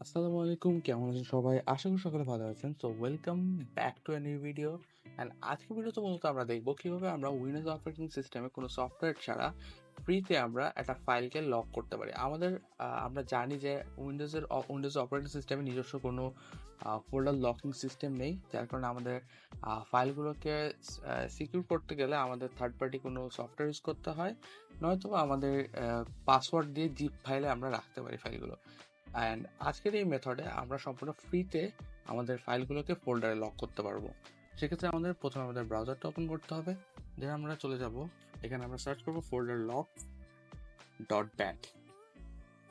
আসসালামু আলাইকুম, কেমন আছেন সবাই? আশা করি সকালে ভালো আছেন। So welcome back to a new video. And আজকের ভিডিওতে মূলত আমরা দেখবো কিভাবে আমরা উইন্ডোজ অপারেটিং সিস্টেমে কোনো সফটওয়্যার ছাড়া ফ্রিতে আমরা একটা ফাইলকে লক করতে পারি। আমরা জানি যে উইন্ডোজ অপারেটিং সিস্টেমে নিজস্ব কোনো ফোল্ডার লকিং সিস্টেম নেই, যার কারণে আমাদের ফাইলগুলোকে সিকিউর করতে গেলে আমাদের থার্ড পার্টি কোনো সফটওয়্যার ইউজ করতে হয়, নয়তো আমাদের পাসওয়ার্ড দিয়ে জিপ ফাইলে আমরা রাখতে পারি ফাইলগুলো। অ্যান্ড আজকের এই মেথডে আমরা সম্পূর্ণ ফ্রিতে আমাদের ফাইলগুলোকে ফোল্ডারে লক করতে পারবো। সেক্ষেত্রে প্রথমে আমাদের ব্রাউজারটা ওপেন করতে হবে। দেন আমরা চলে যাব, এখানে আমরা সার্চ করবো folderlock.bat।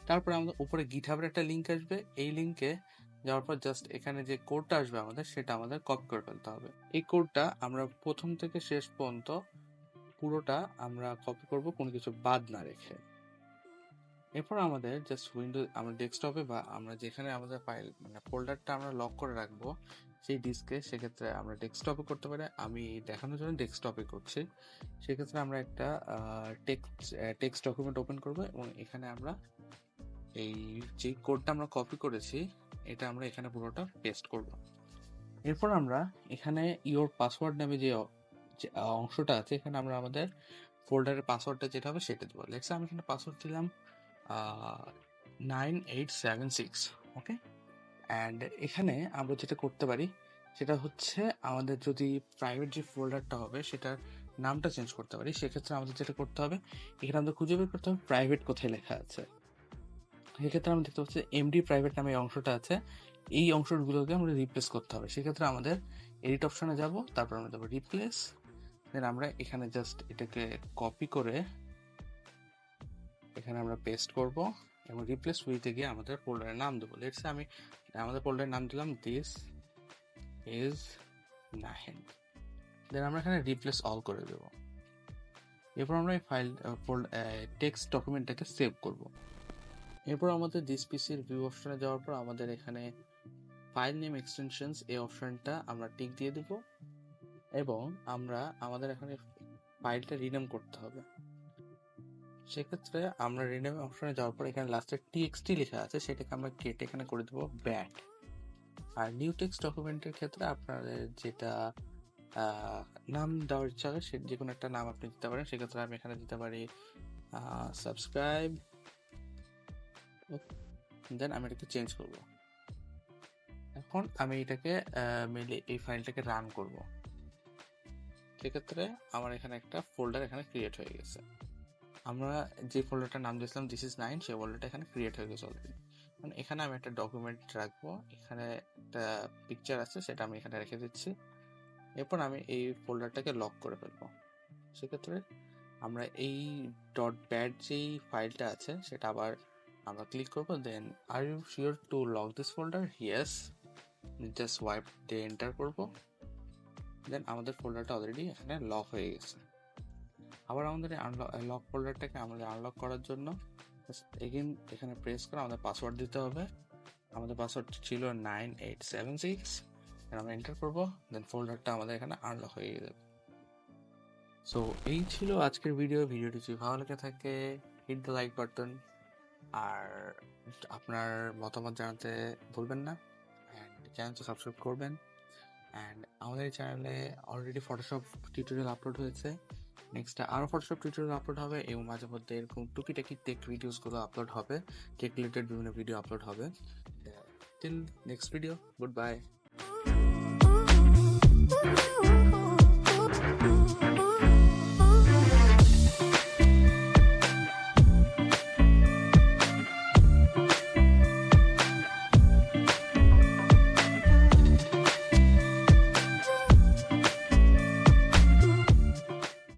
তারপরে আমাদের উপরে গিটহাবের একটা লিঙ্ক আসবে। এই লিঙ্কে যাওয়ার পর জাস্ট এখানে যে কোডটা আসবে সেটা আমাদের কপি করে ফেলতে হবে। এই কোডটা আমরা প্রথম থেকে শেষ পর্যন্ত পুরোটা আমরা কপি করব, কোনো কিছু বাদ না রেখে। এরপর আমাদের জাস্ট আমরা ডেস্কটপে বা আমরা যেখানে আমাদের ফাইল ফোল্ডারটা আমরা লক করে রাখবো সেই ডিস্কে, সেক্ষেত্রে আমরা ডেস্কটপে করতে পারি। আমি দেখানোর জন্য ডেস্কটপে করছি। সেক্ষেত্রে আমরা একটা টেক্সট ডকুমেন্ট ওপেন করবো এবং এখানে আমরা এই যে কোডটা আমরা কপি করেছি এটা আমরা এখানে পুরোটা পেস্ট করব। এরপর আমরা এখানে ইওর পাসওয়ার্ড নামে যে অংশটা আছে, এখানে আমরা আমাদের ফোল্ডারের পাসওয়ার্ডটা যেটা হবে সেটা দেবো। লেটস আমি এখানে পাসওয়ার্ড দিলাম 9876। ওকে, অ্যান্ড এখানে আমরা যেটা করতে পারি সেটা হচ্ছে আমাদের যদি প্রাইভেট যে ফোল্ডারটা হবে সেটার নামটা চেঞ্জ করতে পারি। সেক্ষেত্রে আমাদের যেটা করতে হবে, এখানে আমাদের খুঁজে বের করতে হবে প্রাইভেট কোথায় লেখা আছে। সেক্ষেত্রে আমরা দেখতে পাচ্ছি এমডি প্রাইভেট নামে এই অংশটা আছে, এই অংশগুলোকে আমরা রিপ্লেস করতে হবে। সেক্ষেত্রে আমাদের এডিট অপশনে যাব, তারপর আমরা দেবো রিপ্লেস। দেন আমরা এখানে জাস্ট এটাকে কপি করে এখানে আমরা পেস্ট করব এবং রিপ্লেস উইথে গিয়ে আমাদের ফোল্ডারের নাম দেবো। লেটস আমি আমাদের ফোল্ডারের নাম দিলাম দিস ইজ নাহিন। দেন আমরা এখানে রিপ্লেস অল করে দেবো। এরপর আমরা এই টেক্সট ডকুমেন্টটাকে সেভ করব। এরপর আমাদের দিস পিসির ভিউ অপশনে যাওয়ার পর আমাদের এখানে ফাইল নেম এক্সটেনশনস এই অপশনটা আমরা টিক দিয়ে দেব এবং আমাদের এখানে ফাইলটা রিনেম করতে হবে। সেক্ষেত্রে আমরা রিনেম অপশনে যাওয়ার পর এখানে লাস্টে টিএক্সটি লেখা আছে, সেটাকে আমরা কেটে এখানে করে দেবো ব্যাট। আর নিউ টেক্সট ডকুমেন্টের ক্ষেত্রে আপনাদের যেটা নাম দেওয়ার ইচ্ছা হয় সে যে কোনো একটা নাম আপনি দিতে পারেন। সেক্ষেত্রে আমি এখানে দিতে পারি সাবস্ক্রাইব। দেন আমি এটাকে চেঞ্জ করব। এখন আমি এটাকে মেলে এই ফাইলটাকে রান করব। সেক্ষেত্রে আমার এখানে একটা ফোল্ডার এখানে ক্রিয়েট হয়ে গেছে। আমরা যে ফোল্ডারটার নাম দিয়েছিলাম দিস ইজ নাইন, সেই ফোল্ডারটা এখানে ক্রিয়েট হয়ে গেছে অলরেডি। মানে এখানে আমি একটা ডকুমেন্ট রাখবো, এখানে একটা পিকচার আছে সেটা আমি এখানে রেখে দিচ্ছি। এরপর আমি এই ফোল্ডারটাকে লক করে ফেলবো। সেক্ষেত্রে আমরা এই .bat যেই ফাইলটা আছে সেটা আবার আমরা ক্লিক করবো। Then are you sure to lock this folder? Yes, just wipe দিয়ে এন্টার করবো। দেন আমাদের ফোল্ডারটা অলরেডি এখানে লক হয়ে গেছে। আবার আমাদের লক ফোল্ডারটাকে আমাদের আনলক করার জন্য এগেন এখানে প্রেস করে আমাদের পাসওয়ার্ড দিতে হবে। আমাদের পাসওয়ার্ড ছিল 9876। আমরা এন্টার করবো। দেন ফোল্ডারটা আমাদের এখানে আনলক হয়ে যাবে। সো এই ছিল আজকের ভিডিওটি যদি ভালো লেগে থাকে হিট দ্য লাইক বাটন, আর আপনার মতামত জানাতে ভুলবেন না, অ্যান্ড চ্যানেলটা সাবস্ক্রাইব করবেন। অ্যান্ড আমাদের চ্যানেলে অলরেডি ফটোশপ টিউটোরিয়াল আপলোড হয়েছে, নেক্সট আরও ফটোশপ টিউটোরিয়াল আপলোড হবে এবং মাঝে মধ্যে এরকম টুকিটাকি টেক ভিডিওসগুলো আপলোড হবে, টেক রিলেটেড বিভিন্ন ভিডিও আপলোড হবে। Till next video, good bye.